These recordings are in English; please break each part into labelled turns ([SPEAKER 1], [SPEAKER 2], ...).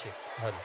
[SPEAKER 1] Shit. Hello.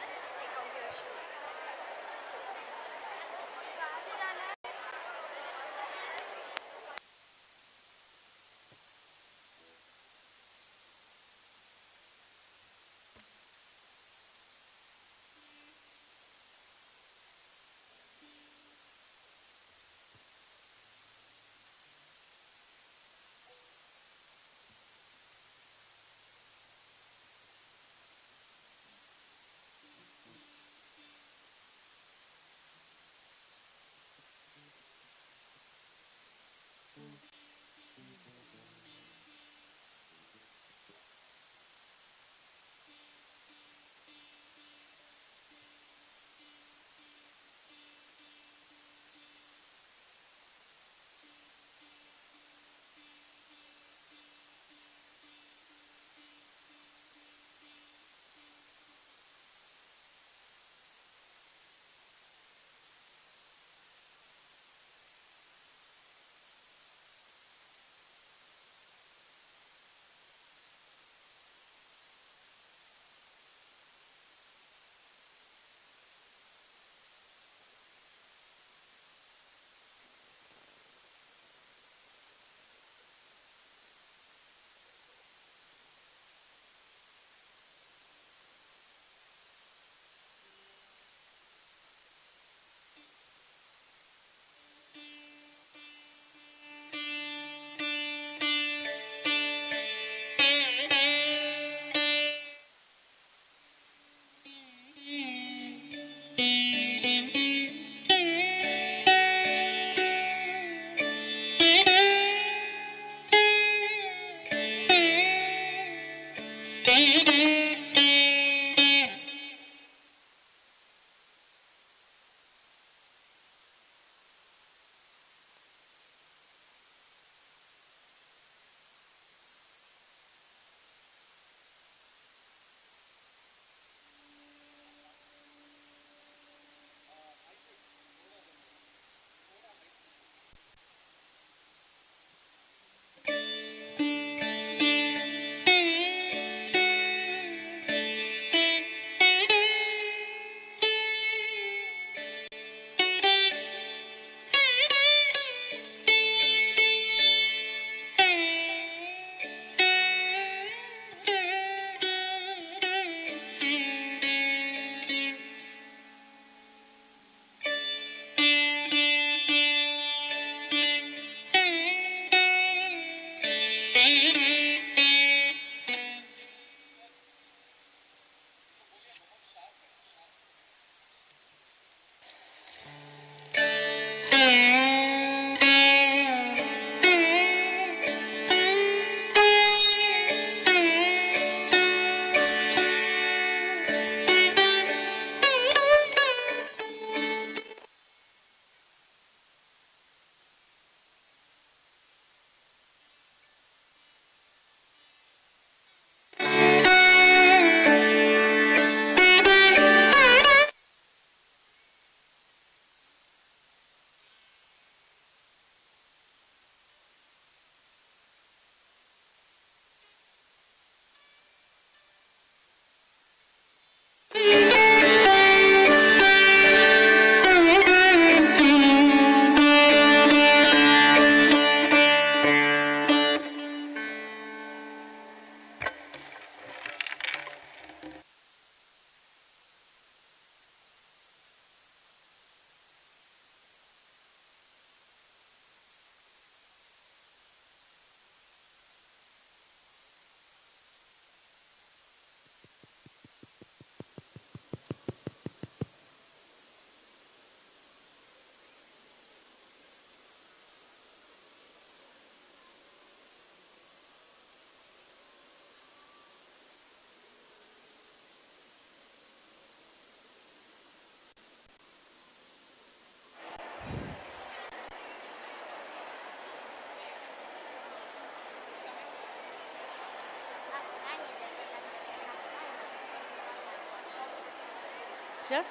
[SPEAKER 2] Sure.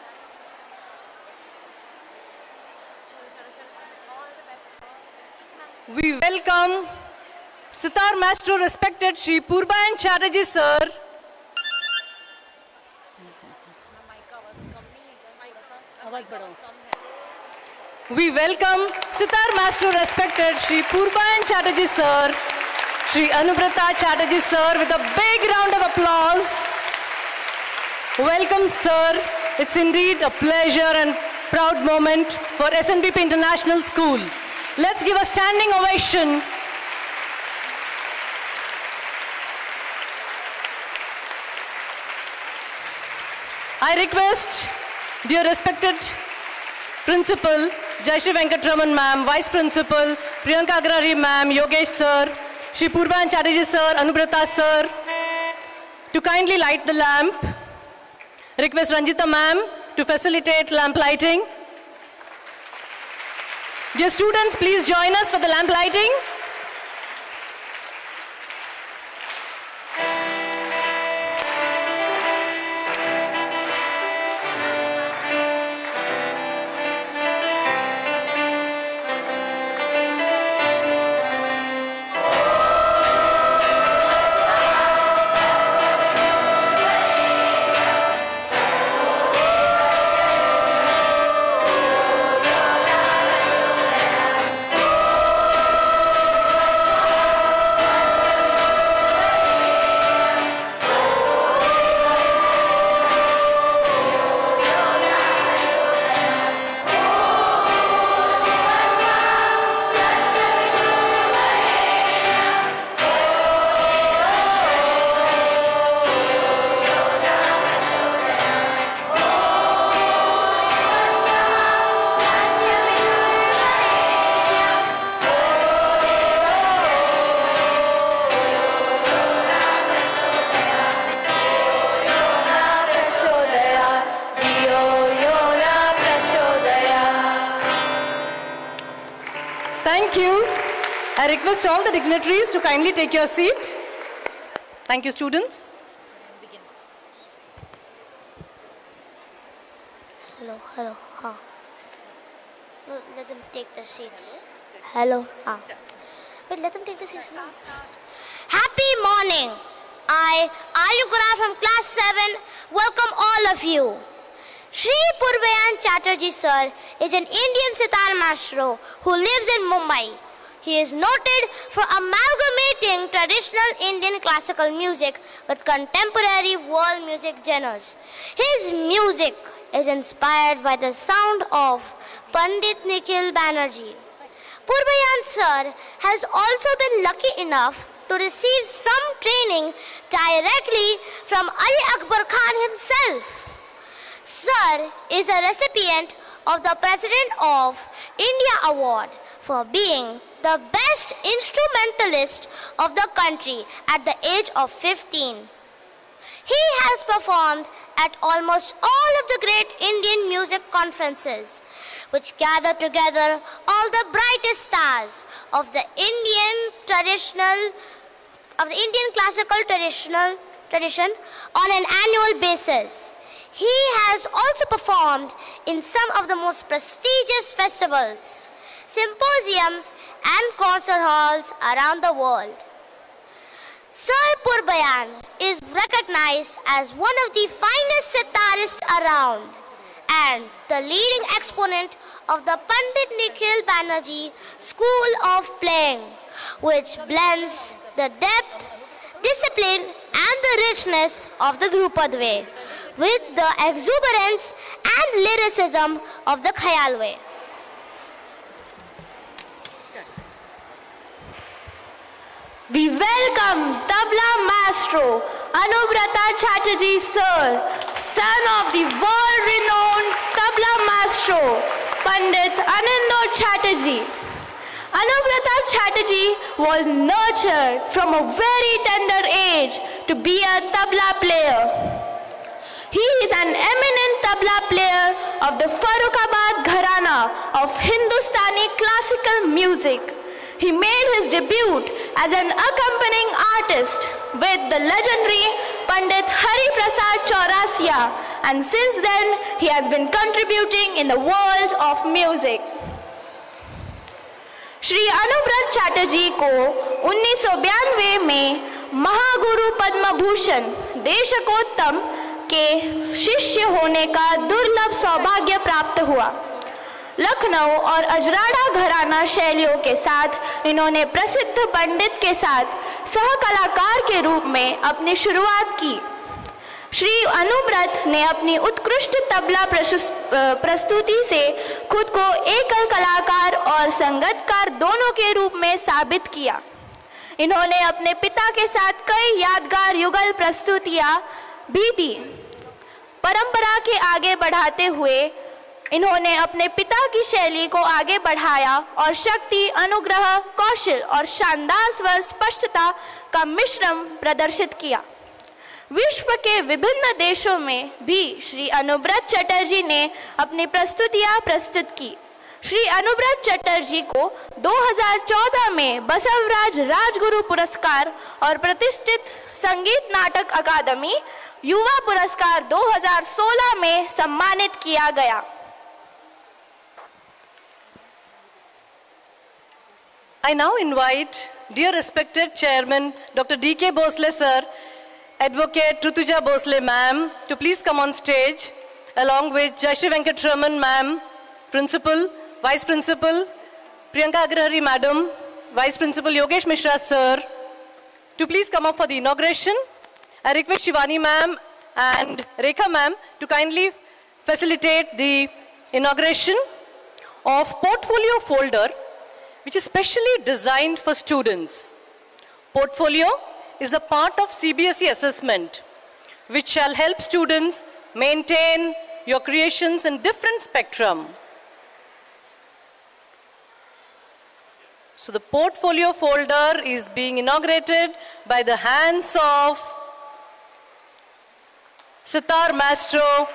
[SPEAKER 2] We welcome Sitar Master respected Shri Purabayan Chatterjee sir. We welcome Sitar Master respected Shri Purabayan Chatterjee Sir, Shri Anubirath Chatterjee Sir with a big round of applause. Welcome Sir. It's indeed a pleasure and proud moment for SNBP International School. Let's give a standing ovation. I request, dear respected Principal Jayashree Venkatraman Ma'am, Vice Principal Priyanka Agrari Ma'am, Yogesh Sir, Shri Purabayan Chatterjee Sir, Anubirath Sir, to kindly light the lamp. Request Ranjita Ma'am to facilitate lamp lighting. Dear students, please join us for the lamp lighting. Thank you. I request all the dignitaries to kindly take your seat. Thank you, students.
[SPEAKER 1] Hello. No, let them take the seats. Hello. Wait, let them take the seats now. Happy morning. I, Ayugara from class 7, welcome all of you. Shri Purabayan Chatterjee Sir is an Indian sitar maestro who lives in Mumbai. He is noted for amalgamating traditional Indian classical music with contemporary world music genres. His music is inspired by the sound of Pandit Nikhil Banerjee. Purabayan Sir has also been lucky enough to receive some training directly from Ali Akbar Khan himself. Sir is a recipient of the President of India Award for being the best instrumentalist of the country at the age of 15. He has performed at almost all of the great Indian music conferences, which gather together all the brightest stars of the Indian classical tradition on an annual basis. He has also performed in some of the most prestigious festivals, symposiums, and concert halls around the world. Sir Purabayan is recognized as one of the finest sitarists around and the leading exponent of the Pandit Nikhil Banerjee School of Playing, which blends the depth, discipline, and the richness of the Drupad way with the exuberance and lyricism of the Khayal way.
[SPEAKER 3] We welcome Tabla Maestro Anubirath Chatterjee Sir, son of the world-renowned Tabla Maestro Pandit Anindor Chatterjee. Anubirath Chatterjee was nurtured from a very tender age to be a tabla player. He is an eminent tabla player of the Farrukhabad Gharana of Hindustani classical music. He made his debut as an accompanying artist with the legendary Pandit Hari Prasad Chaurasia, and since then he has been contributing in the world of music. Shri Anuvrat Chatterjee को 1992 में महागुरु पद्म भूषण, देशकोत्तम के शिष्य होने का दुर्लभ सौभाग्य प्राप्त हुआ। लखनऊ और अजराड़ा घराना शैलियों के साथ इन्होंने प्रसिद्ध पंडित के साथ सह कलाकार के रूप में अपनी शुरुआत की। श्री अनुव्रत ने अपनी उत्कृष्ट तबला प्रस्तुति से खुद को एकल कलाकार और संगीतकार दोनों के रूप में साबित किया। इन्होंने अपने पिता के साथ कई यादगार युगल प्रस्तुतियां भी दी। परंपरा के आगे बढ़ाते हुए इन्होंने अपने पिता की शैली को आगे बढ़ाया और शक्ति, अनुग्रह, कौशल और शानदार स्वर स्पष्टता का मिश्रण प्रदर्शित किया। विश्व के विभिन्न देशों में भी श्री अनुव्रत चटर्जी ने अपनी प्रस्तुतियां प्रस्तुत की। श्री अनुव्रत चटर्जी को 2014 में बसवराज राजगुरु पुरस्कार और प्रतिष्ठित संगीत नाटक अकादमी युवा पुरस्कार 2016 में सम्मानित किया गया।
[SPEAKER 2] I now invite dear respected Chairman Dr. D.K. Bosle sir, Advocate Rutuja Bosle ma'am to please come on stage along with Shri Venkatraman ma'am, Principal, Vice Principal, Priyanka Agrahari madam, Vice Principal Yogesh Mishra sir to please come up for the inauguration. I request Shivani ma'am and Rekha ma'am to kindly facilitate the inauguration of portfolio folder which is specially designed for students. Portfolio is a part of CBSE assessment which shall help students maintain your creations in different spectrum. So the portfolio folder is being inaugurated by the hands of Sitar Maestro,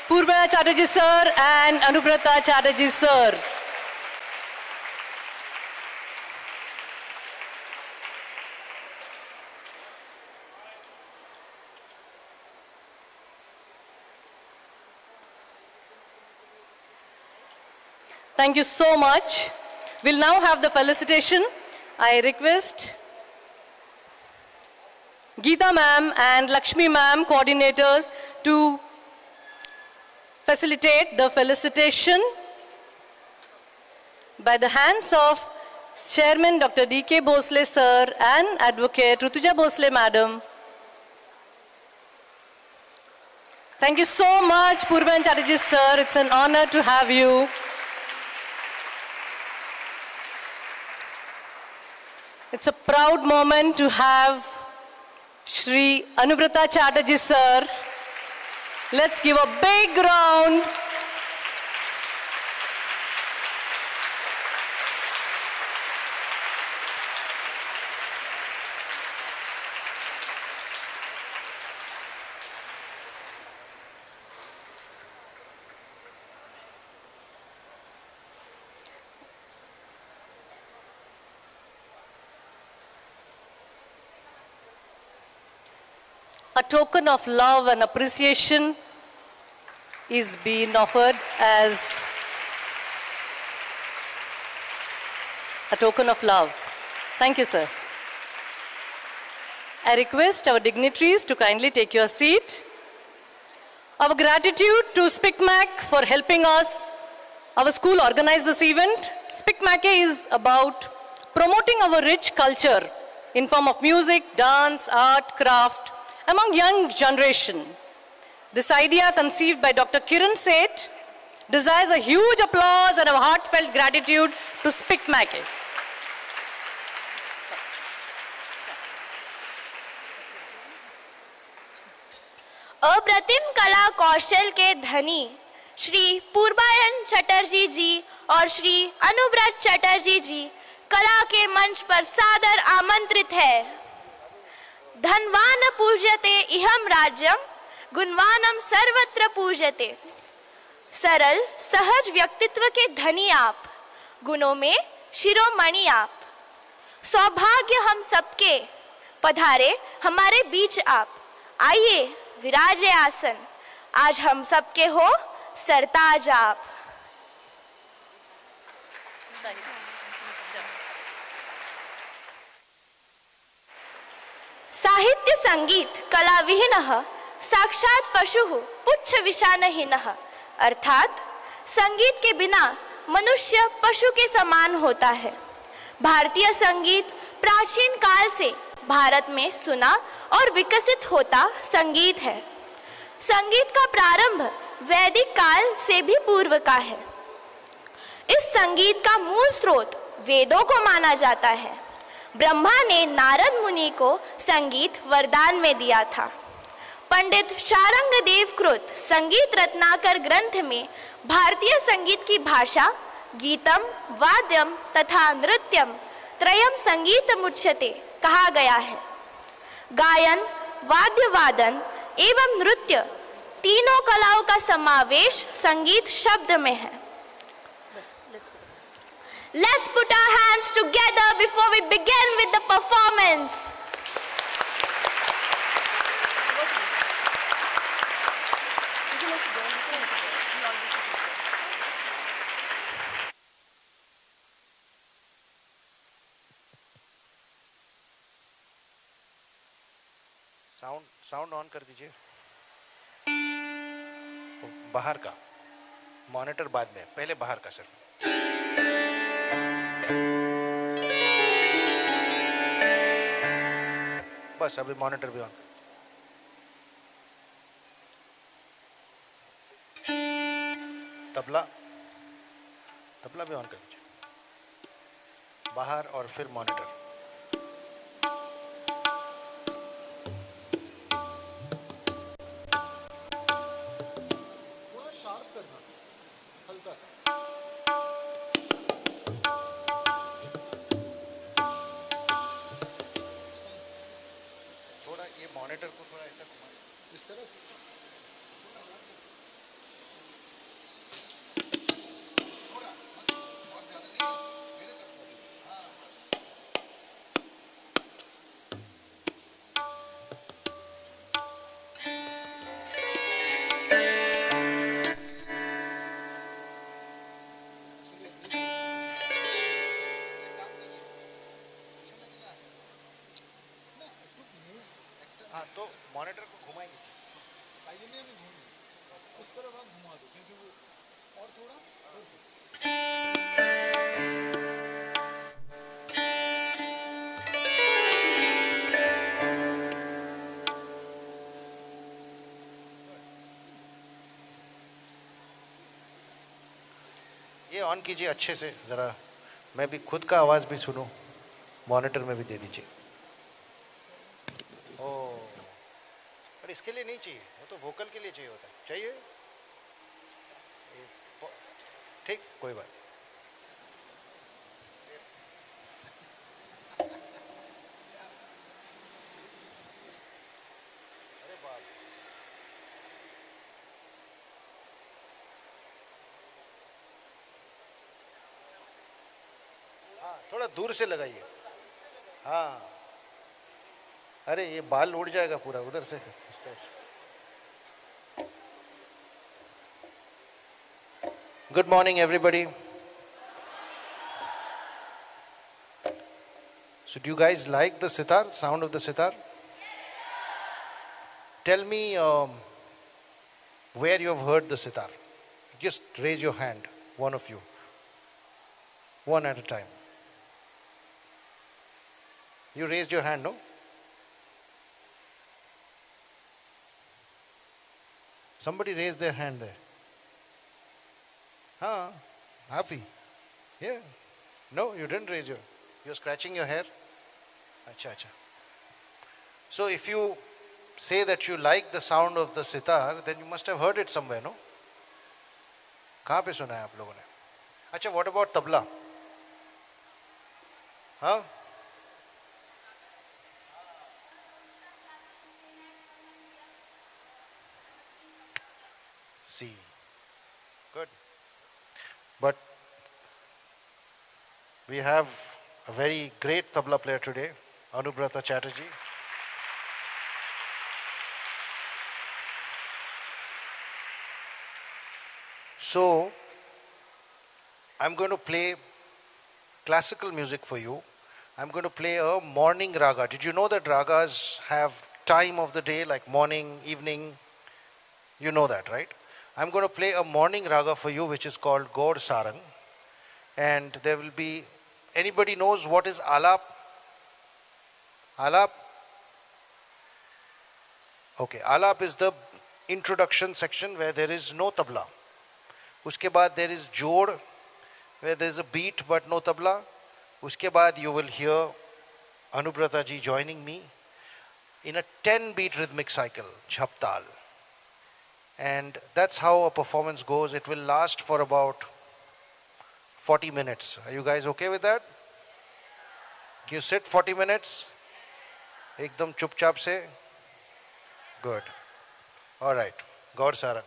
[SPEAKER 2] Purabayan Chatterjee sir and Anubirath Chatterjee sir. Thank you so much. We'll now have the felicitation. I request Geeta ma'am and Lakshmi ma'am, coordinators, to facilitate the felicitation by the hands of Chairman Dr. D.K. Bosle sir and Advocate Rutuja Bosle madam. Thank you so much, Purabayan Chatterjee sir. It's an honor to have you. It's a proud moment to have Shri Anubirath Chatterjee sir. Let's give a big round. A token of love and appreciation is being offered as a token of love. Thank you, sir. I request our dignitaries to kindly take your seat. Our gratitude to SPICMAC for helping us, our school, organize this event. SPICMAC is about promoting our rich culture in form of music, dance, art, craft, among young generation. This idea, conceived by Dr. Kiran Seth, desires a huge applause and a heartfelt gratitude to SPICMAC.
[SPEAKER 3] अप्रतिम कला कौशल के धनी श्री पूर्वायन चटर्जी जी और श्री अनुव्रत चटर्जी जी कला के मंच पर सादर आमंत्रित है। धनवान पूज्यते इहम राज्यम, गुणवानम सर्वत्र पूज्यते। सरल सहज व्यक्तित्व के धनी आप, गुणों में शिरोमणि आप। सौभाग्य हम सबके, पधारे हमारे बीच आप। आइए विराजे आसन, आज हम सबके हो सरताज आप। साहित्य संगीत कला विहीनः साक्षात पशुः पुच्छ विषाणहीनः, अर्थात संगीत के बिना मनुष्य पशु के समान होता है। भारतीय संगीत प्राचीन काल से भारत में सुना और विकसित होता संगीत है। संगीत का प्रारंभ वैदिक काल से भी पूर्व का है। इस संगीत का मूल स्रोत वेदों को माना जाता है। ब्रह्मा ने नारद मुनि को संगीत वरदान में दिया था। पंडित शारंग देव कृत संगीत रत्नाकर ग्रंथ में भारतीय संगीत की भाषा गीतम, वाद्यम तथा नृत्यम त्रयम संगीतमुच्यते कहा गया है। गायन, वाद्य वादन एवं नृत्य तीनों कलाओं का समावेश संगीत शब्द में है। Let's put our hands together before we begin with the performance.
[SPEAKER 4] Sound on कर दीजिए। बाहर का मॉनिटर बाद में, पहले बाहर का सिर्फ। बस अभी मॉनिटर भी ऑन। तबला भी ऑन कर दीजिए। बाहर और फिर मॉनिटर। मॉनिटर को थोड़ा ऐसा घुमा इस तरफ। थोड़ा बहुत ज्यादा नहीं, मेरे तरफ। हाँ। हाँ तो मॉनिटर को घुमाएंगे। आइए में घूमें उस तरफ आप घुमा दो क्योंकि वो और थोड़ा ये ऑन कीजिए अच्छे से ज़रा, मैं भी खुद का आवाज़ भी सुनूं, मॉनिटर में भी दे दीजिए। पर इसके लिए नहीं चाहिए, वो तो वोकल के लिए चाहिए होता है। चाहिए ठीक, कोई बात। अरे बाप, हाँ थोड़ा दूर से लगाइए। हाँ अरे ये बाल उड़ जाएगा पूरा उधर से। Good morning everybody. So do you guys like the sitar, sound of the sitar? Tell me where you have heard the sitar. Just raise your hand, one of you. One at a time. You raised your hand, no? Somebody raised their hand there. Huh? Happy? Yeah. No, you didn't raise your. You're scratching your hair. Acha, acha. So if you say that you like the sound of the sitar, then you must have heard it somewhere, no? कहाँ पे सुना है आप लोगों ने? अच्छा, what about tabla? हाँ? See, good. But we have a very great tabla player today, Anubirath Chatterjee. So, I'm going to play classical music for you. I'm going to play a morning raga. Did you know that ragas have time of the day, like morning, evening. You know that, right? I'm going to play a morning raga for you, which is called Gaur Sarang. And there will be, anybody knows what is Alap? Alap? Okay, Alap is the introduction section where there is no tabla. Uske baad there is Jod, where there is a beat but no tabla. Uske baad you will hear Anubrata ji joining me in a 10-beat rhythmic cycle, Jhaptal. And that's how a performance goes. It will last for about 40 minutes. Are you guys okay with that? Can you sit 40 minutes? Ekdam chupchap se? Good. All right. Gaur Sarang.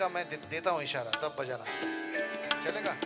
[SPEAKER 4] का मैं देता हूँ इशारा, तब बजाना, चलेगा?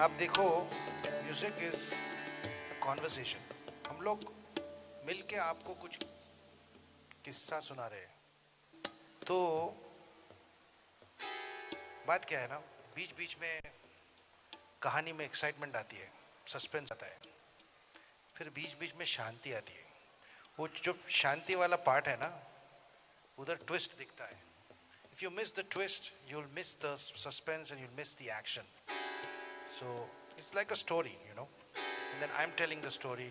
[SPEAKER 4] आप देखो, म्यूजिक इज कॉन्वर्सेशन. हम लोग मिलके आपको कुछ किस्सा सुना रहे हैं. तो बात क्या है ना, बीच बीच में कहानी में एक्साइटमेंट आती है, सस्पेंस आता है, फिर बीच बीच में शांति आती है. वो जो शांति वाला पार्ट है ना, उधर ट्विस्ट दिखता है. If you miss the twist, you'll miss the suspense and you'll miss the action. So it's like a story, you know. And then I'm telling the story,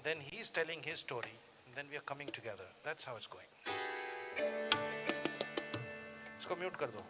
[SPEAKER 4] then he's telling his story, and then we are coming together. That's how it's going. इसको mute कर दो.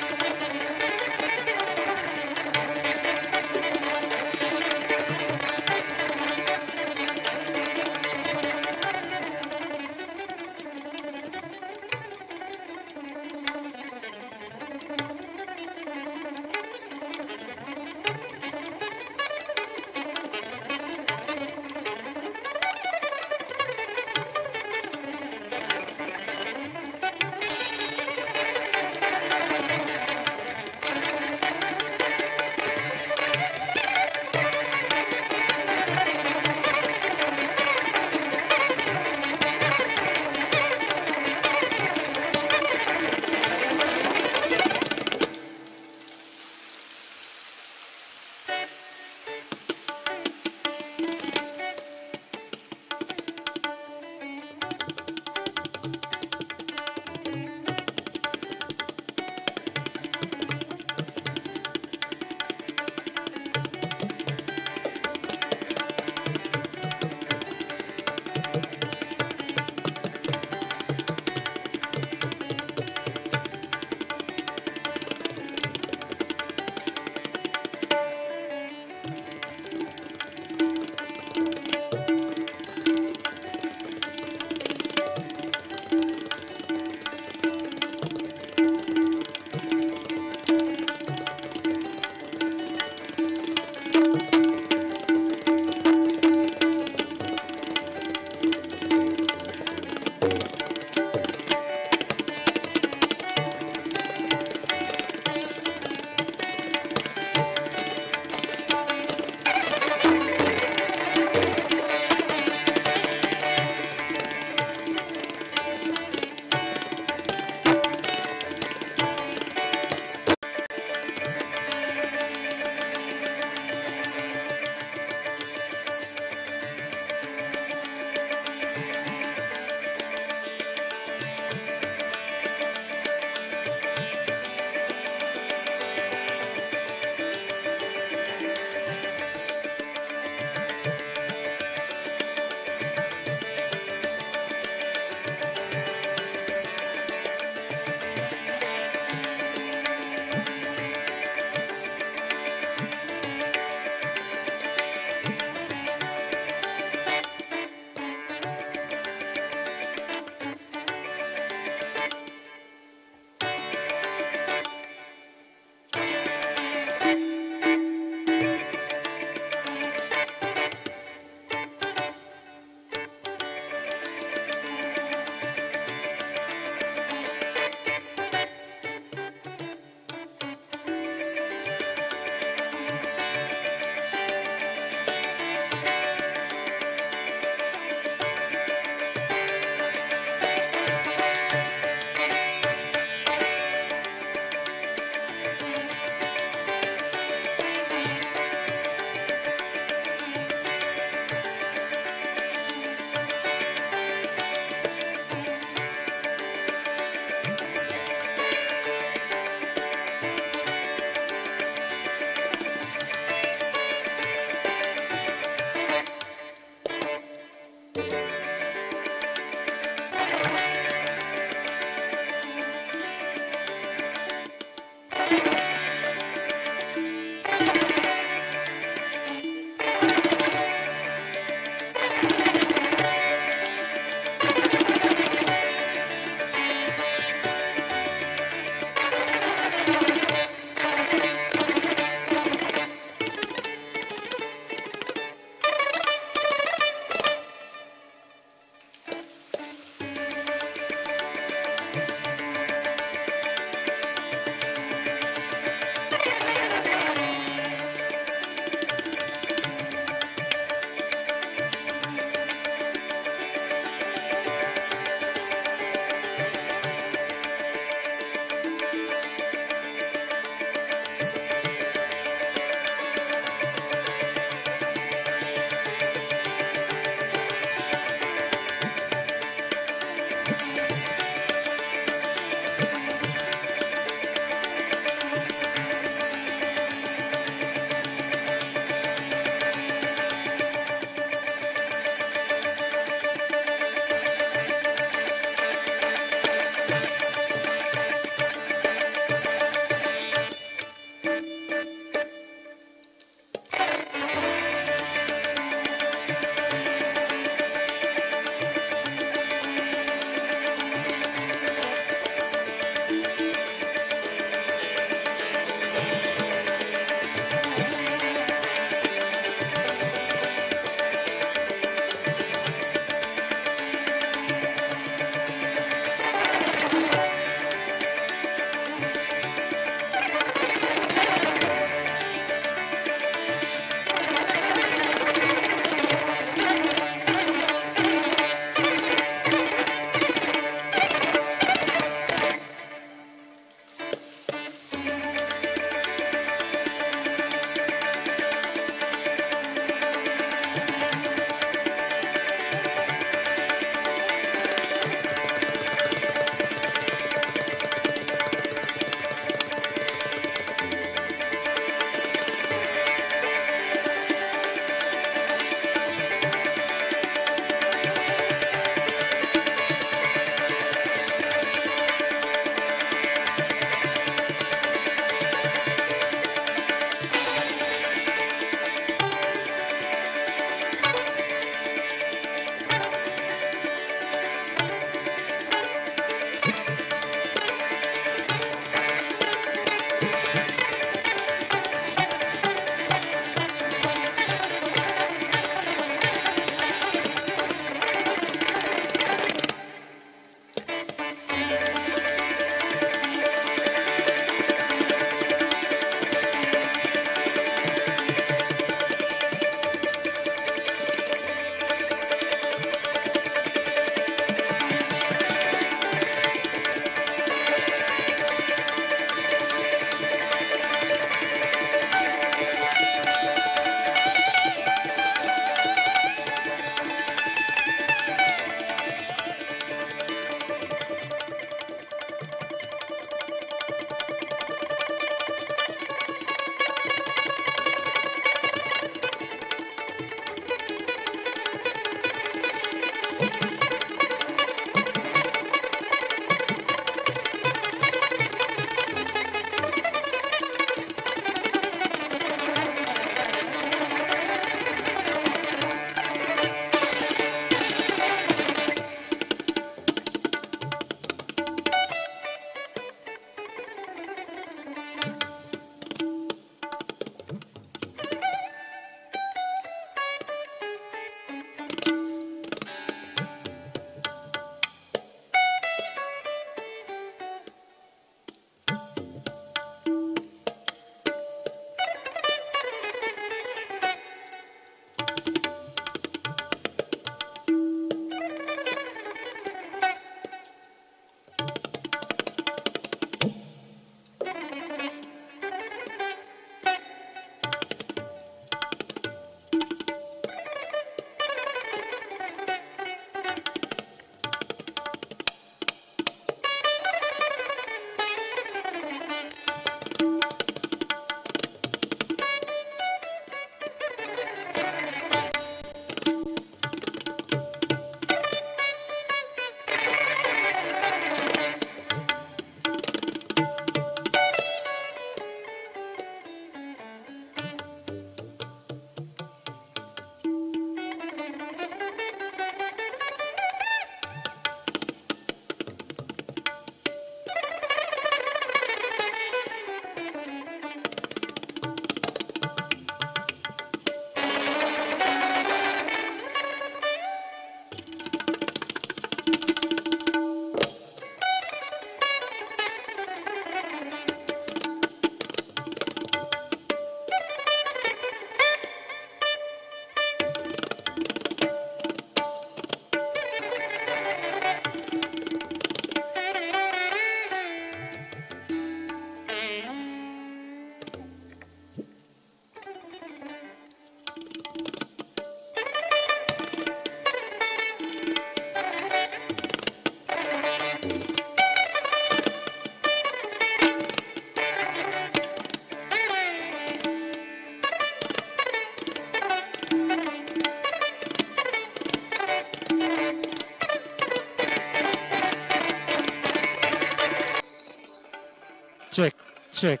[SPEAKER 5] check,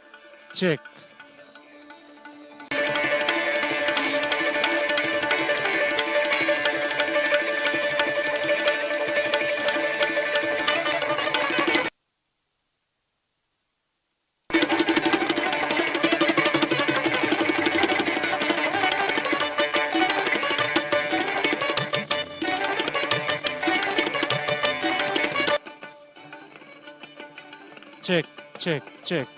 [SPEAKER 5] check. Check, check, check.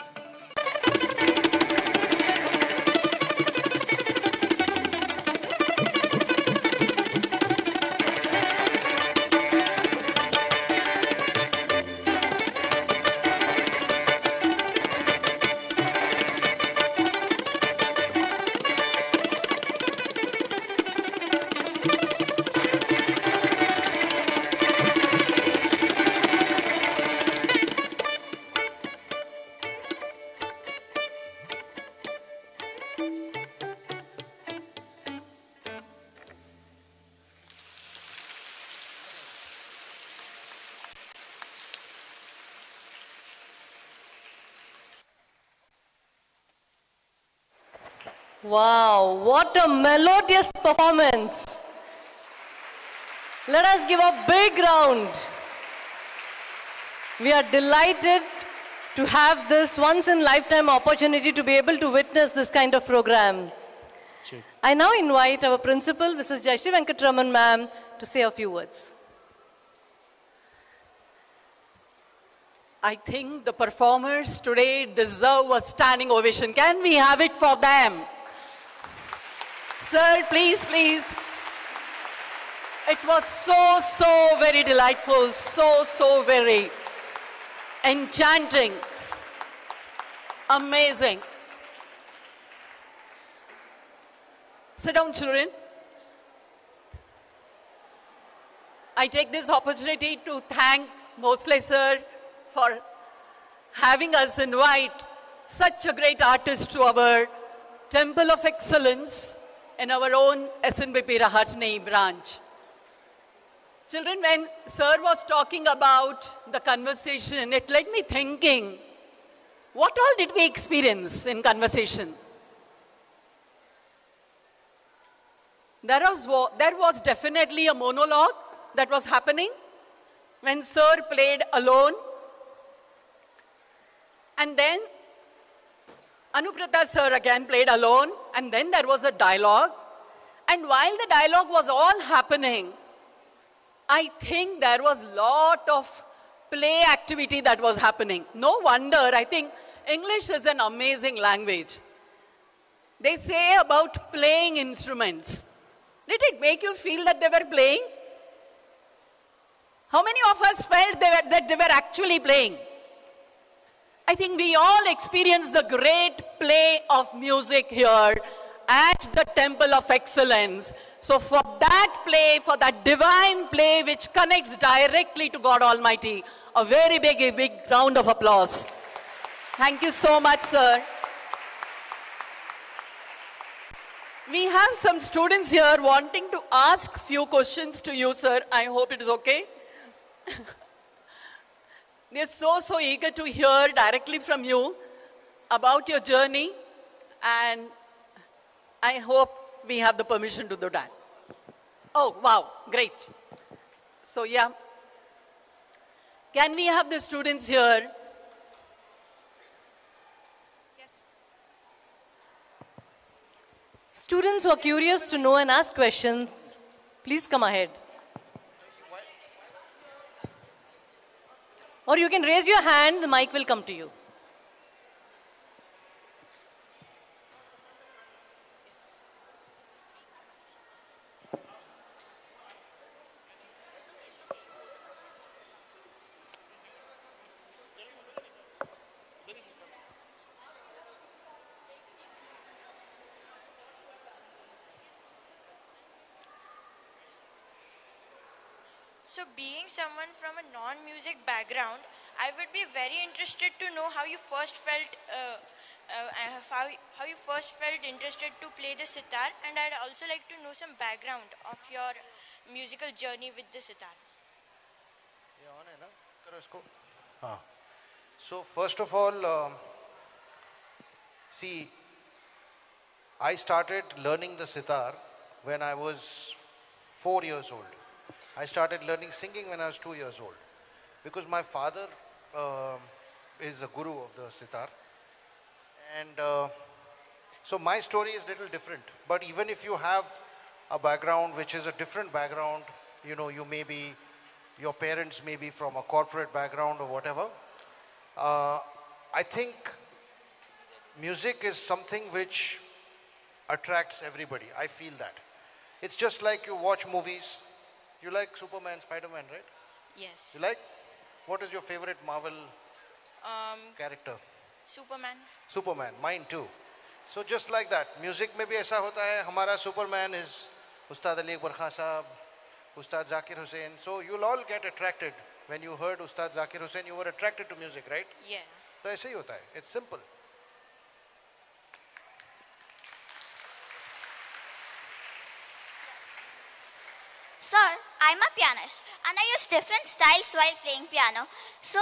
[SPEAKER 2] Wow, what a melodious performance. Let us give a big round. We are delighted to have this once-in-lifetime opportunity to be able to witness this kind of program. I now invite our principal, Mrs. Shri Venkatraman ma'am, to say a few words.
[SPEAKER 6] I think the performers today deserve a standing ovation. Can we have it for them? Sir, please, please. It was so very delightful, so very enchanting, amazing. Sit down, children. I take this opportunity to thank Mosley sir for having us invite such a great artist to our Temple of Excellence in our own SNBP Rahatni branch. Children, when sir was talking about the conversation, it led me thinking, what all did we experience in conversation? There was definitely a monologue that was happening when sir played alone. And then Anubirath sir again played alone, and then there was a dialogue. And while the dialogue was all happening, I think there was a lot of play activity that was happening. No wonder, I think English is an amazing language. They say about playing instruments. Did it make you feel that they were playing? How many of us felt that they were actually playing? I think we all experienced the great play of music here at the Temple of Excellence. So for that play, for that divine play which connects directly to God Almighty, a very big round of applause. Thank you so much, sir. We have some students here wanting to ask few questions to you, sir. I hope it is okay. They're so eager to hear directly from you about your journey, and I hope we have the permission to do that. Oh, wow, great. So, yeah. Can we have the students here?
[SPEAKER 2] Yes. Students who are curious to know and ask questions, please come ahead. Or you can raise your hand, the mic will come to you.
[SPEAKER 7] So being someone from a non-music background, I would be very interested to know how you first felt, how you first felt interested to play the sitar, and I'd also like to know some background of your musical journey with the sitar.
[SPEAKER 4] So first of all, See, I started learning the sitar when I was 4 years old. I started learning singing when I was 2 years old. Because my father is a guru of the sitar. And so my story is little different. But even if you have a background which is a different background, you know, you may be, your parents may be from a corporate background or whatever, I think music is something which attracts everybody. I feel that. It's just like you watch movies. You like Superman, Spider-Man, right?
[SPEAKER 7] Yes.
[SPEAKER 4] You like? What is your favorite Marvel character?
[SPEAKER 7] Superman.
[SPEAKER 4] Superman, mine too. So just like that, music में भी ऐसा होता है. हमारा Superman is Ustad Ali Akbar Khan Sahab, Ustad Zakir Hussain. So you'll all get attracted. When you heard Ustad Zakir Hussain, you were attracted to music, right?
[SPEAKER 7] Yeah.
[SPEAKER 4] तो ऐसे ही होता है. It's simple.
[SPEAKER 8] Sir, I'm a pianist and I use different styles while playing piano. So,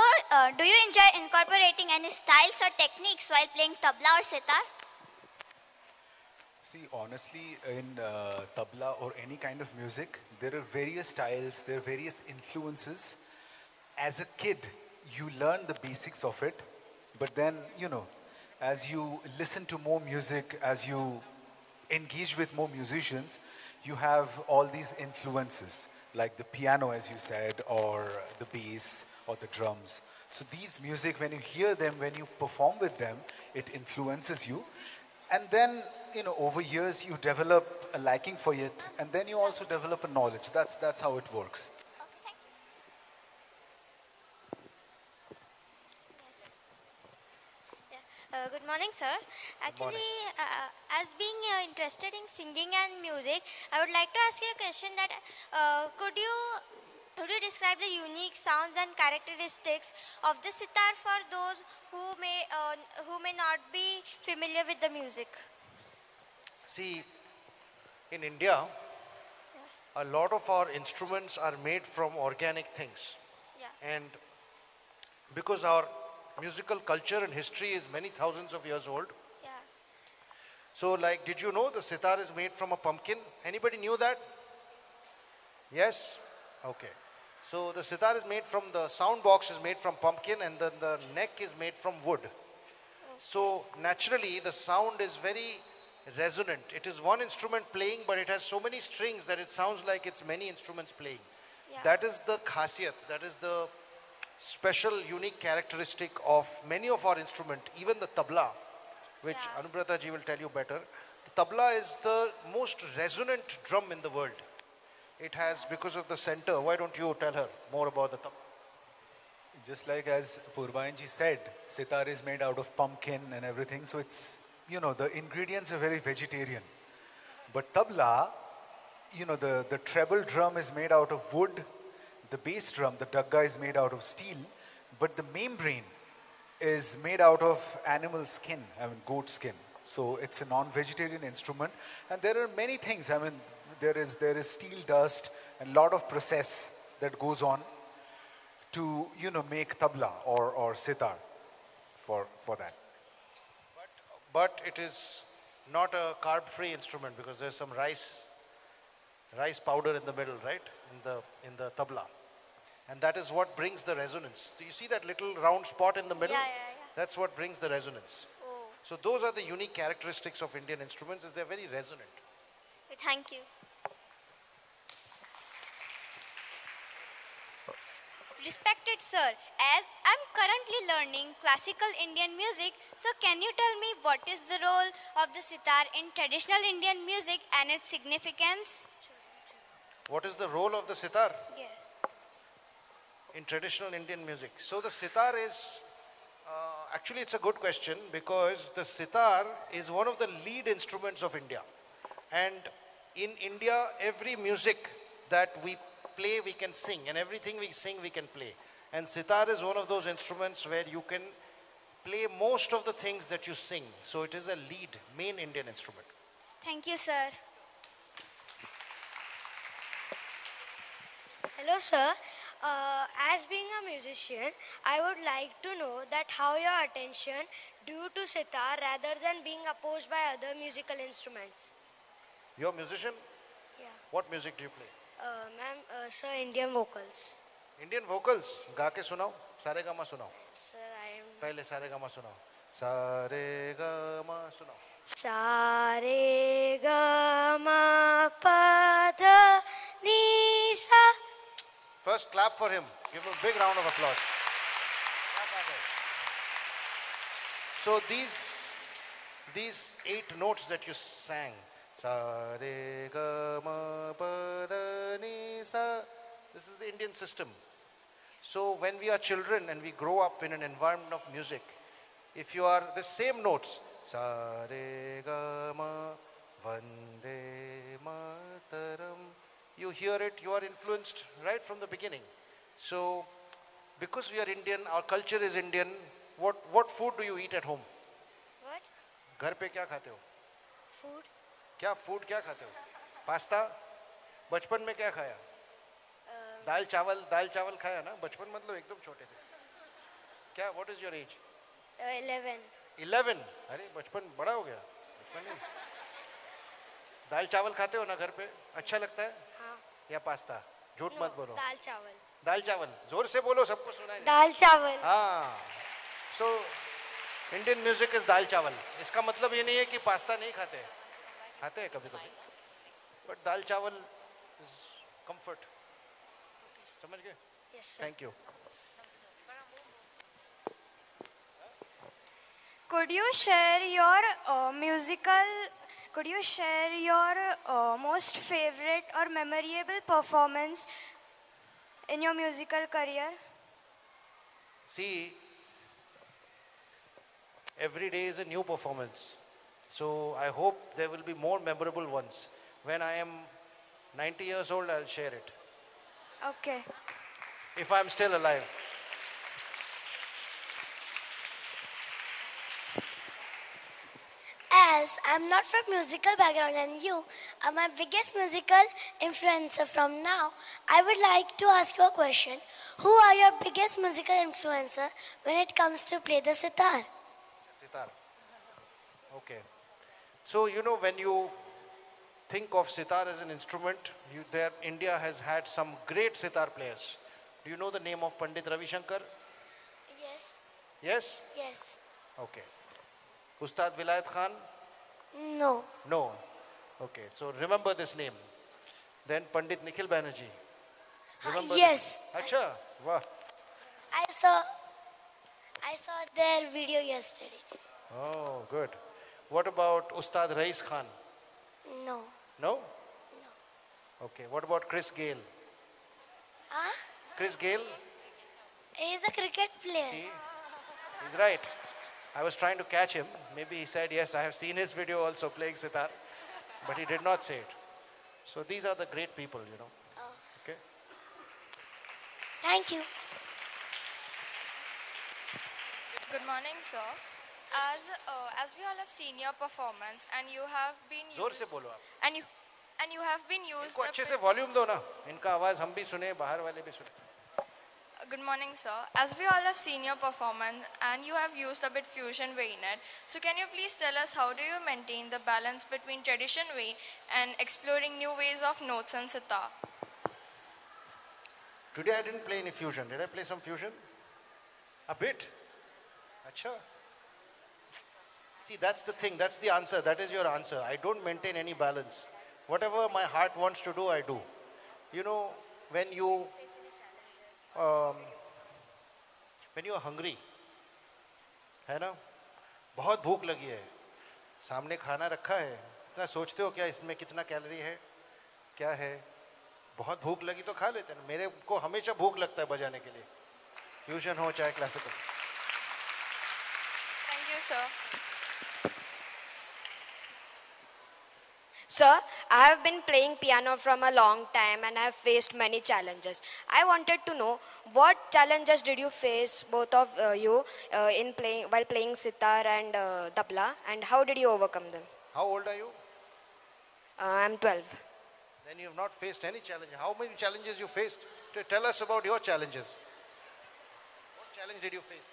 [SPEAKER 8] do you enjoy incorporating any styles or techniques while playing tabla or sitar?
[SPEAKER 9] See, honestly, in tabla or any kind of music, there are various styles, there are various influences. As a kid, you learn the basics of it, but then, you know, as you listen to more music, as you engage with more musicians, you have all these influences, like the piano, as you said, or the bass, or the drums. So these music, when you hear them, when you perform with them, it influences you. And then, you know, over years, you develop a liking for it, and then you also develop a knowledge. That's how it works.
[SPEAKER 10] Good morning, sir. Actually, as being interested in singing and music, I would like to ask you a question that could you describe the unique sounds and characteristics of the sitar for those who may not be familiar with the music?
[SPEAKER 4] See, in India, a lot of our instruments are made from organic things.
[SPEAKER 10] Yeah.
[SPEAKER 4] And because our musical culture and history is many thousands of years old.
[SPEAKER 10] Yeah.
[SPEAKER 4] So like, did you know the sitar is made from a pumpkin? Anybody knew that? Yes? Okay. So the sitar is made from, the sound box is made from pumpkin, and then the neck is made from wood. Okay. So naturally the sound is very resonant. It is one instrument playing, but it has so many strings that it sounds like it's many instruments playing.
[SPEAKER 10] Yeah.
[SPEAKER 4] That is the khasiyat, that is the special, unique characteristic of many of our instruments, even the tabla, which Anubirath ji will tell you better. The tabla is the most resonant drum in the world. It has, because of the center. Why don't you tell her more about the tabla?
[SPEAKER 9] Just like as Purabayan ji said, sitar is made out of pumpkin and everything, so it's, you know, the ingredients are very vegetarian. But tabla, you know, the treble drum is made out of wood. The bass drum, the dagga, is made out of steel, but the membrane is made out of animal skin, I mean goat skin. So it's a non-vegetarian instrument, and there are many things. I mean, there is steel dust and a lot of process that goes on to, you know, make tabla or sitar for that.
[SPEAKER 4] But it is not a carb-free instrument because there's some rice powder in the middle, right? In the tabla. And that is what brings the resonance. Do you see that little round spot in the middle?
[SPEAKER 10] Yeah.
[SPEAKER 4] That's what brings the resonance.
[SPEAKER 10] Oh.
[SPEAKER 4] So those are the unique characteristics of Indian instruments, is they're very resonant.
[SPEAKER 10] Thank you.
[SPEAKER 11] Respected sir, as I'm currently learning classical Indian music, so can you tell me what is the role of the sitar in traditional Indian music and its significance?
[SPEAKER 4] What is the role of the sitar
[SPEAKER 11] Yes.
[SPEAKER 4] in traditional Indian music? So the sitar is, actually it's a good question, because the sitar is one of the lead instruments of India. And in India, every music that we play, we can sing, and everything we sing, we can play. And sitar is one of those instruments where you can play most of the things that you sing. So it is a main Indian instrument.
[SPEAKER 11] Thank you, sir.
[SPEAKER 10] Hello, sir.
[SPEAKER 12] As being a musician, I would like to know that how your attention due to sitar rather than being opposed by other musical instruments.
[SPEAKER 4] You're a musician?
[SPEAKER 12] Yeah.
[SPEAKER 4] What music do you play?
[SPEAKER 12] Ma'am, sir, Indian vocals.
[SPEAKER 4] Indian vocals? गा के सुनाओ, सारे gamma सुनाओ.
[SPEAKER 12] Sir, I am...
[SPEAKER 4] पहले सारे gamma सुनाओ. सारे gamma सुनाओ.
[SPEAKER 12] सारे गामा पध नी सा.
[SPEAKER 4] First clap for him. Give him a big round of applause. So these 8 notes that you sang, sa re ga ma pa da ni sa, this is the Indian system. So when we are children and we grow up in an environment of music, if you are the same notes, sa re ga ma vande mataram, you hear it, you are influenced right from the beginning. So because we are Indian, our culture is Indian, what food do you eat at home?
[SPEAKER 12] What?
[SPEAKER 4] घर पे क्या खाते हो?
[SPEAKER 12] Food.
[SPEAKER 4] क्या food क्या खाते हो? Pasta? बचपन में क्या खाया? दाल चावल खाया ना? बचपन मतलब एकदम छोटे थे. क्या? What is your age?
[SPEAKER 12] 11.
[SPEAKER 4] 11? अरे बचपन बड़ा हो गया. बचपन नहीं. दाल चावल खाते हो ना घर पे? अच्छा लगता है?
[SPEAKER 12] हाँ.
[SPEAKER 4] या पास्ता? झूठ मत बोलो.
[SPEAKER 12] दाल चावल.
[SPEAKER 4] दाल चावल. जोर से बोलो, सबको सुनाई.
[SPEAKER 12] दाल चावल.
[SPEAKER 4] हाँ. So Indian music is दाल चावल. इसका मतलब ये नहीं है कि पास्ता नहीं खाते हैं. खाते हैं कभी कभी. But दाल चावल is comfort. समझ गए?
[SPEAKER 12] Yes, sir.
[SPEAKER 4] Thank you.
[SPEAKER 3] Could you share your most favorite or memorable performance in your musical career?
[SPEAKER 4] See, every day is a new performance. So I hope there will be more memorable ones. When I am 90 years old, I'll share it.
[SPEAKER 3] Okay.
[SPEAKER 4] If I'm still alive.
[SPEAKER 1] As I'm not from musical background and you are my biggest musical influencer from now, I would like to ask you a question. Who are your biggest musical influencer when it comes to play the sitar?
[SPEAKER 4] Sitar. Okay. So, you know, when you think of sitar as an instrument, India has had some great sitar players. Do you know the name of Pandit Ravi Shankar?
[SPEAKER 1] Yes.
[SPEAKER 4] Yes?
[SPEAKER 1] Yes.
[SPEAKER 4] Okay. Ustad Vilayat Khan?
[SPEAKER 1] No.
[SPEAKER 4] No. Okay, so remember this name. Then Pandit Nikhil Banerjee. Remember
[SPEAKER 1] yes.
[SPEAKER 4] This? Acha, wow.
[SPEAKER 1] I saw their video yesterday.
[SPEAKER 4] Oh, good. What about Ustad Rais Khan?
[SPEAKER 1] No.
[SPEAKER 4] No?
[SPEAKER 1] No.
[SPEAKER 4] Okay, what about Chris Gale?
[SPEAKER 1] Huh?
[SPEAKER 4] Chris Gale?
[SPEAKER 1] He's a cricket player.
[SPEAKER 4] See? He's right. I was trying to catch him. Maybe he said, yes, I have seen his video also playing sitar. But he did not say it. So these are the great people, you know.
[SPEAKER 1] Oh.
[SPEAKER 4] Okay?
[SPEAKER 1] Thank you.
[SPEAKER 13] Good morning, sir. As we all have seen your performance and you have been used...
[SPEAKER 4] जोर से बोलो आप.
[SPEAKER 13] And you have been used...
[SPEAKER 4] इनको अच्छे से volume दो ना. इनका आवाज हम भी सुने, बाहर वाले भी सुने.
[SPEAKER 13] Good morning, sir. As we all have seen your performance and you have used a bit fusion way in it, so can you please tell us how do you maintain the balance between tradition way and exploring new ways of notes and sitar?
[SPEAKER 4] Today I didn't play any fusion. Did I play some fusion? A bit? Acha. See, that's the thing. That's the answer. That is your answer. I don't maintain any balance. Whatever my heart wants to do, I do. You know, when you are hungry, है ना, बहुत भूख लगी है, सामने खाना रखा है, इतना सोचते हो क्या इसमें कितना कैलोरी है, क्या है, बहुत भूख लगी तो खा लेते हैं. मेरे को हमेशा भूख लगता है बजाने के लिए, फ्यूजन हो चाहे classical.
[SPEAKER 13] Thank you, sir.
[SPEAKER 14] Sir, I have been playing piano from a long time and I have faced many challenges. I wanted to know what challenges did you face, both of you, while playing sitar and tabla, and how did you overcome them?
[SPEAKER 4] How old are you?
[SPEAKER 14] I'm 12.
[SPEAKER 4] Then you have not faced any challenge. How many challenges you faced Tell us about your challenges. What challenge did you face?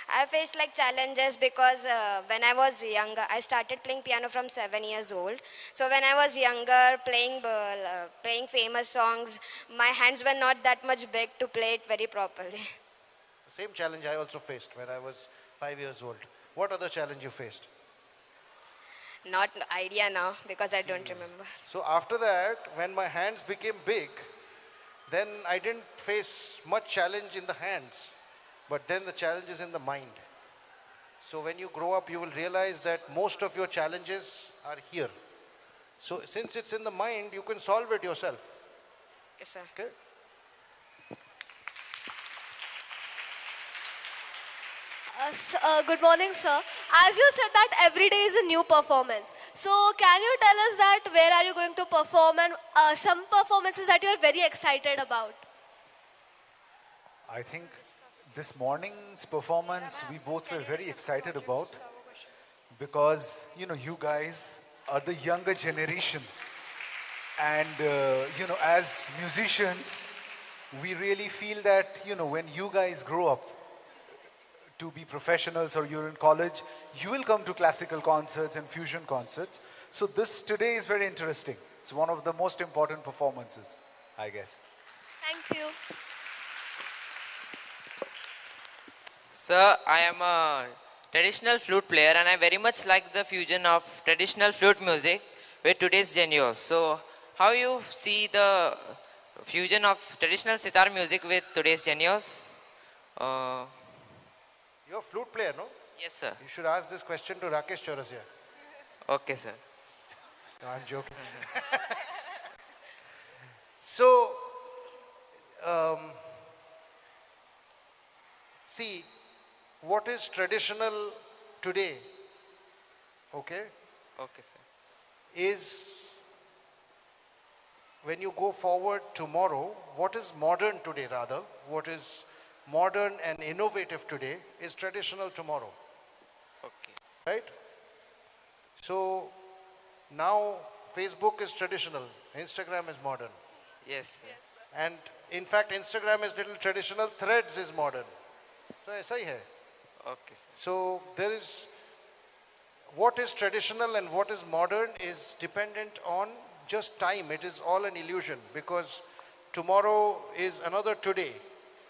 [SPEAKER 14] I faced like challenges because when I was younger, I started playing piano from 7 years old. So when I was younger, playing famous songs, my hands were not that much big to play it very properly.
[SPEAKER 4] The same challenge I also faced when I was 5 years old. What other challenge you faced?
[SPEAKER 14] Not idea now because I don't remember.
[SPEAKER 4] So after that, when my hands became big, then I didn't face much challenge in the hands, but then the challenge is in the mind. So when you grow up, you will realize that most of your challenges are here. So since it's in the mind, you can solve it yourself.
[SPEAKER 14] Yes, sir.
[SPEAKER 4] Okay?
[SPEAKER 15] Good morning, sir. As you said that every day is a new performance. So can you tell us that where are you going to perform and some performances that you are very excited about?
[SPEAKER 9] I think this morning's performance we both were very excited about because, you guys are the younger generation. And, as musicians, we really feel that, when you guys grow up, to be professionals or you're in college, you will come to classical concerts and fusion concerts. So this today is very interesting. It's one of the most important performances, I guess.
[SPEAKER 15] Thank you.
[SPEAKER 16] Sir, I am a traditional flute player and I very much like the fusion of traditional flute music with today's genres. So how you see the fusion of traditional sitar music with today's genres?
[SPEAKER 4] You're a flute player, no?
[SPEAKER 16] Yes, sir.
[SPEAKER 4] You should ask this question to Rakesh Chaurasia.
[SPEAKER 16] Okay, sir.
[SPEAKER 4] No, I'm joking. So, see, what is traditional today, okay,
[SPEAKER 16] sir,
[SPEAKER 4] is when you go forward tomorrow, what is modern today rather, what is modern and innovative today is traditional tomorrow.
[SPEAKER 16] Okay.
[SPEAKER 4] Right? So now Facebook is traditional, Instagram is modern.
[SPEAKER 16] Yes.
[SPEAKER 4] And in fact Instagram is little traditional, Threads is modern. So ऐसा ही है.
[SPEAKER 16] Okay, sir.
[SPEAKER 4] So there is, what is traditional and what is modern is dependent on just time. It is all an illusion because tomorrow is another today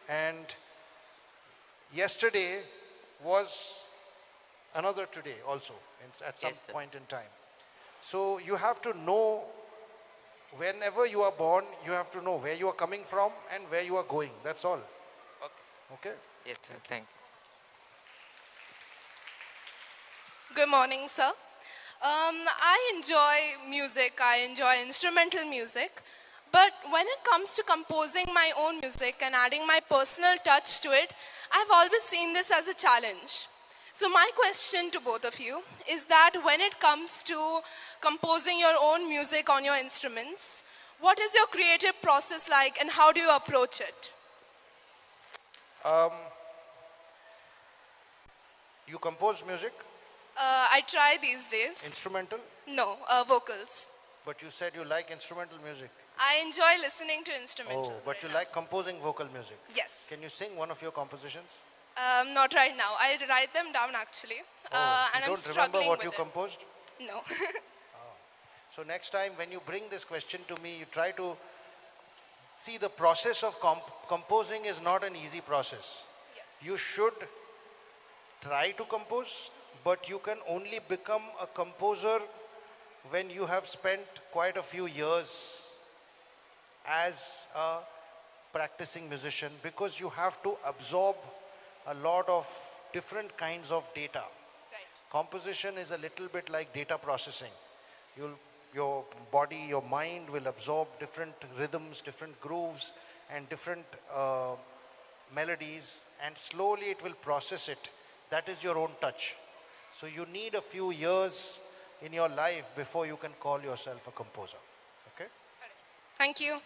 [SPEAKER 4] and yesterday was another today also at some point in time. So you have to know, whenever you are born, you have to know where you are coming from and where you are going. That's all.
[SPEAKER 16] Okay.
[SPEAKER 4] Okay?
[SPEAKER 16] Yes, sir. Thank you.
[SPEAKER 17] Good morning, sir. I enjoy music. I enjoy instrumental music. But when it comes to composing my own music and adding my personal touch to it, I've always seen this as a challenge. So my question to both of you is that when it comes to composing your own music on your instruments, what is your creative process like and how do you approach it?
[SPEAKER 4] You compose music?
[SPEAKER 17] I try these days.
[SPEAKER 4] Instrumental?
[SPEAKER 17] No, vocals.
[SPEAKER 4] But you said you like instrumental music.
[SPEAKER 17] I enjoy listening to instrumental.
[SPEAKER 4] Oh, but you like composing vocal music?
[SPEAKER 17] Yes.
[SPEAKER 4] Can you sing one of your compositions?
[SPEAKER 17] Not right now. I write them down actually. And
[SPEAKER 4] You
[SPEAKER 17] I'm
[SPEAKER 4] don't remember
[SPEAKER 17] struggling
[SPEAKER 4] what
[SPEAKER 17] with
[SPEAKER 4] you
[SPEAKER 17] it.
[SPEAKER 4] composed?
[SPEAKER 17] No.
[SPEAKER 4] So next time when you bring this question to me, you try to see the process of composing is not an easy process.
[SPEAKER 17] Yes.
[SPEAKER 4] You should try to compose, but you can only become a composer when you have spent quite a few years as a practicing musician, because you have to absorb a lot of different kinds of data.
[SPEAKER 17] Right.
[SPEAKER 4] Composition is a little bit like data processing. Your body, your mind will absorb different rhythms, different grooves, and different melodies, and slowly it will process it. That is your own touch. So you need a few years in your life before you can call yourself a composer. Okay?
[SPEAKER 17] Thank you.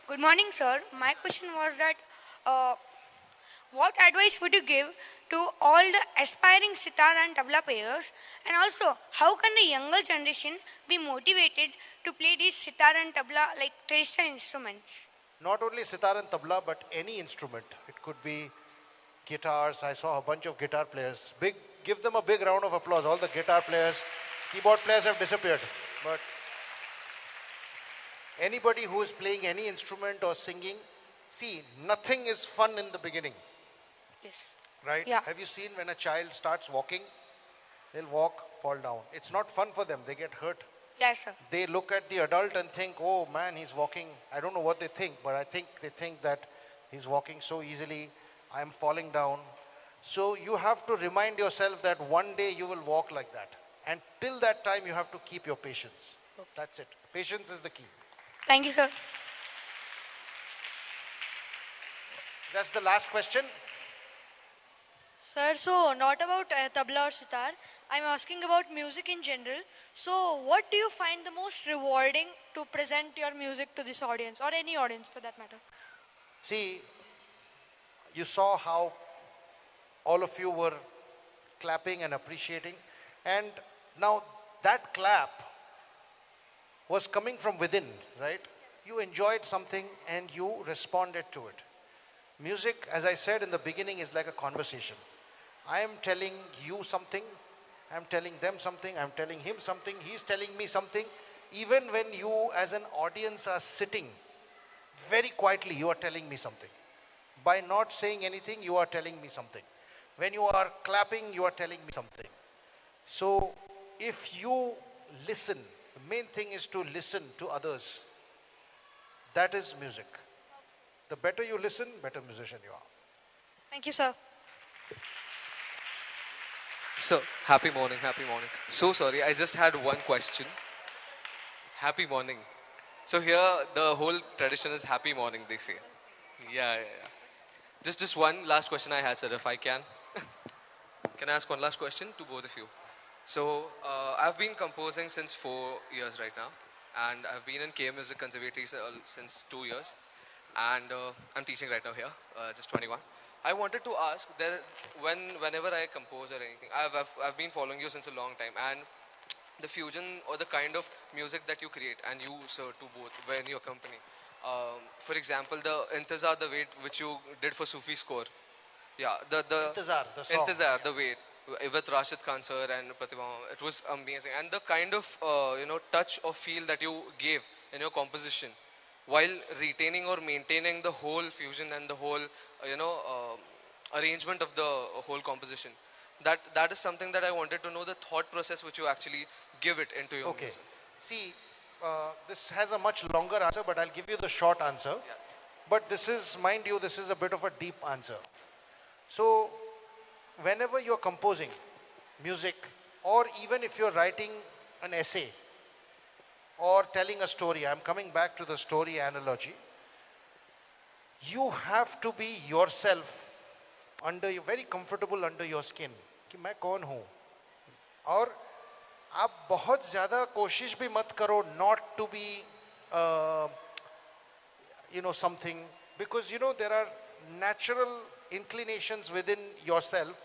[SPEAKER 18] Good morning, sir. My question was that what advice would you give to all the aspiring sitar and tabla players, and also how can the younger generation be motivated to play these sitar and tabla like traditional instruments?
[SPEAKER 4] Not only sitar and tabla, but any instrument. It could be guitars. I saw a bunch of guitar players. Give them a big round of applause. All the guitar players, keyboard players have disappeared. But anybody who is playing any instrument or singing, see, nothing is fun in the beginning.
[SPEAKER 18] Yes.
[SPEAKER 4] Right?
[SPEAKER 18] Yeah.
[SPEAKER 4] Have you seen when a child starts walking? They'll walk, fall down. It's not fun for them. They get hurt.
[SPEAKER 18] Yes, sir.
[SPEAKER 4] They look at the adult and think, oh man, he's walking. I don't know what they think, but I think they think that he's walking so easily. I'm falling down. So you have to remind yourself that one day you will walk like that. And till that time, you have to keep your patience.
[SPEAKER 18] Okay.
[SPEAKER 4] That's it. Patience is the key.
[SPEAKER 18] Thank you, sir.
[SPEAKER 4] That's the last question.
[SPEAKER 19] Sir, so not about tabla or sitar. I'm asking about music in general. So what do you find the most rewarding to present your music to this audience or any audience for that matter?
[SPEAKER 4] See, you saw how all of you were clapping and appreciating. And now that clap was coming from within, right? You enjoyed something and you responded to it. Music, as I said in the beginning, is like a conversation. I am telling you something, I'm telling them something, I'm telling him something, he's telling me something. Even when you as an audience are sitting, very quietly you are telling me something. By not saying anything, you are telling me something. When you are clapping, you are telling me something. So if you listen, the main thing is to listen to others. That is music. The better you listen, better musician you are.
[SPEAKER 19] Thank you, sir.
[SPEAKER 20] So, happy morning, happy morning. So sorry, I just had one question. Happy morning. So here, the whole tradition is happy morning, they say. Yeah. Just one last question I had, sir, if I can. Can I ask one last question to both of you? So, I've been composing since 4 years right now. And I've been in K Music Conservatory since 2 years. And I'm teaching right now here, just 21. I wanted to ask, whenever I compose or anything, I've been following you since a long time, and the fusion or the kind of music that you create, and you, sir, to both, when you accompany. For example, the Intizar, the way which you did for Sufi score. Yeah, the
[SPEAKER 4] Intizar, the song.
[SPEAKER 20] Intizar, the way with Rashid Khan sir and Pratibha, it was amazing, and the kind of touch or feel that you gave in your composition, while retaining or maintaining the whole fusion and the whole, arrangement of the whole composition. That is something that I wanted to know, the thought process which you actually give it into your music.
[SPEAKER 4] See, this has a much longer answer, but I'll give you the short answer. Yeah. But this is, mind you, this is a bit of a deep answer. So, whenever you're composing music, or even if you're writing an essay, or telling a story, I'm coming back to the story analogy, you have to be yourself, very comfortable under your skin, कि मैं कौन हूँ, और आप बहुत ज़्यादा कोशिश भी मत करो not to be, something, because there are natural inclinations within yourself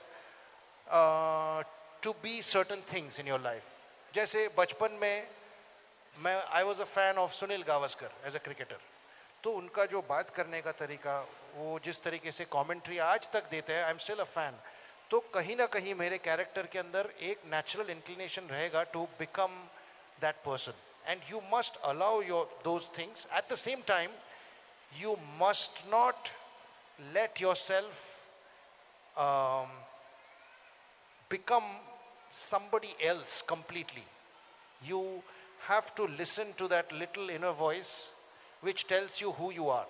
[SPEAKER 4] to be certain things in your life. जैसे बचपन में I was a fan of Sunil Gavaskar as a cricketer. तो उनका जो बात करने का तरीका, वो जिस तरीके से कमेंट्री आज तक देते हैं, I am still a fan. तो कहीं ना कहीं मेरे कैरेक्टर के अंदर एक नेचुरल इंक्लिनेशन रहेगा to become that person, and you must allow your those things. At the same time you must not let yourself become somebody else completely. You have to listen to that little inner voice which tells you who you are.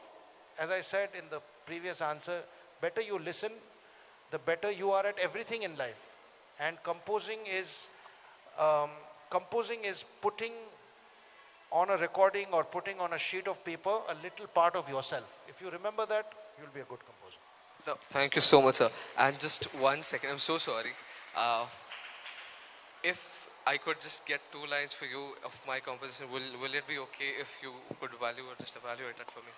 [SPEAKER 4] As I said in the previous answer, better you listen, the better you are at everything in life. And composing is putting on a recording or putting on a sheet of paper a little part of yourself. If you remember that, you'll be a good composer.
[SPEAKER 20] No, thank you so much, sir. And just 1 second, I'm so sorry. If I could just get 2 lines for you of my composition, will it be okay if you could value or just evaluate that for me?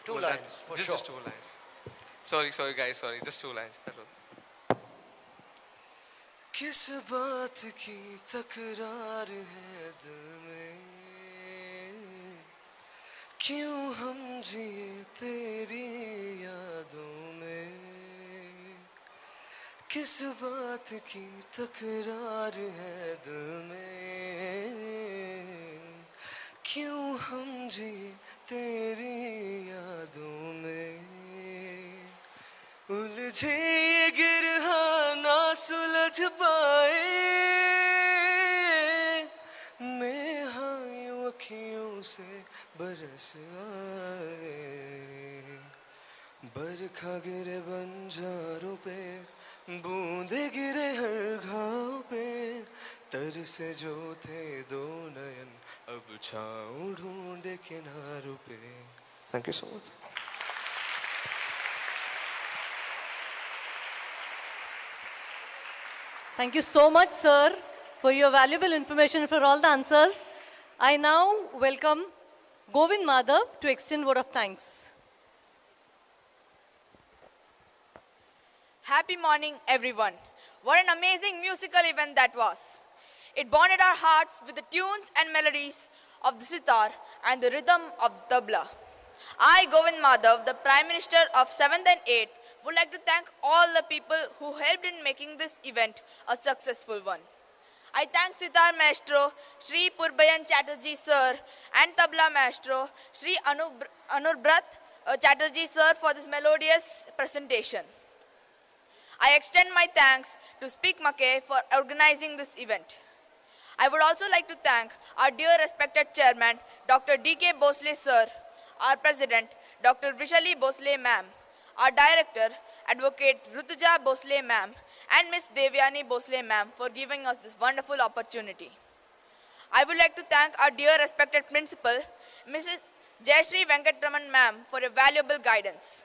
[SPEAKER 4] Two lines, for sure.
[SPEAKER 20] Just 2 lines. Sorry guys, sorry, just 2 lines. That will.
[SPEAKER 21] किस बात की तकरार है दिल में, क्यों हम जिए तेरी यादों में, किस बात की तकरार है दिल में, क्यों हम जिए तेरी यादों में, उलझे ये गिरहा ना सुलझ पाए, मैं हाँ अखियों से बरस आए, बरखा गिरे बंजारों पे, बूंदे गिरे हर घाव पे, तरसे जो थे दो नयन अब छाँव ढूंढे किनारों पे. Thank you so much.
[SPEAKER 2] Thank you so much, sir, for your valuable information and for all the answers. I now welcome Govind Madhav to extend word of thanks.
[SPEAKER 22] Happy morning, everyone. What an amazing musical event that was. It bonded our hearts with the tunes and melodies of the sitar and the rhythm of tabla. I, Govind Madhav, the Prime Minister of 7th and 8th, would like to thank all the people who helped in making this event a successful one. I thank sitar maestro Shri Purabayan Chatterjee sir and tabla maestro Shri Anubirath Chatterjee sir for this melodious presentation. I extend my thanks to Speak Mackay for organizing this event. I would also like to thank our dear respected chairman, Dr. D.K. Bosle sir, our president, Dr. Vishali Bosle ma'am, our director, Advocate Rutuja Bosle ma'am, and Miss Devyani Bosle ma'am for giving us this wonderful opportunity. I would like to thank our dear respected principal, Mrs. Jayashree Venkatraman ma'am, for your valuable guidance.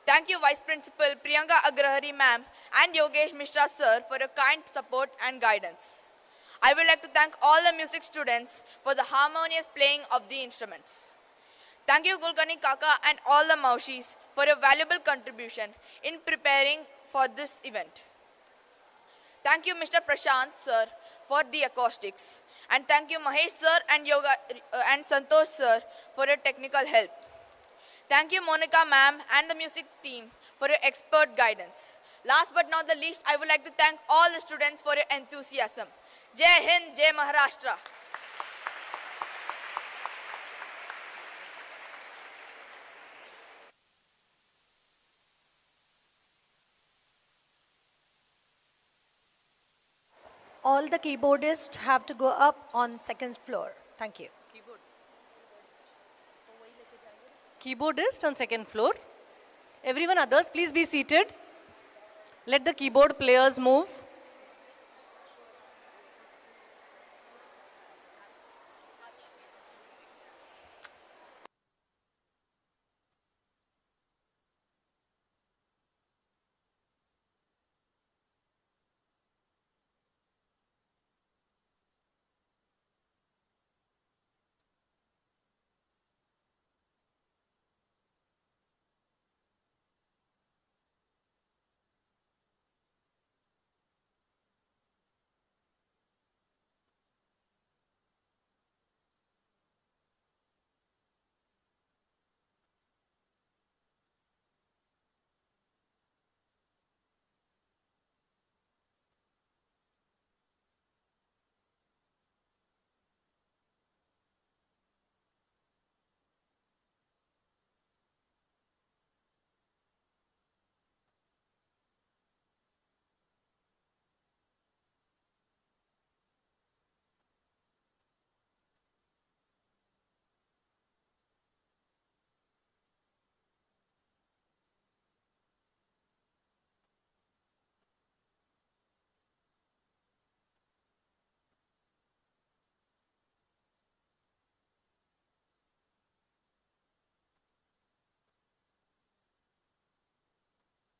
[SPEAKER 22] Thank you Vice Principal Priyanka Agrahari ma'am and Yogesh Mishra sir for your kind support and guidance. I would like to thank all the music students for the harmonious playing of the instruments. Thank you Gulkani Kaka and all the Maushis for your valuable contribution in preparing for this event. Thank you Mr. Prashant sir for the acoustics. And thank you Mahesh sir and Santosh sir for your technical help. Thank you Monica ma'am and the music team for your expert guidance. Last but not the least, I would like to thank all the students for your enthusiasm. Jai Hind, Jai Maharashtra.
[SPEAKER 23] All the keyboardists have to go up on second floor. Thank you.
[SPEAKER 2] Keyboardist on second floor. Everyone others, please be seated. Let the keyboard players move.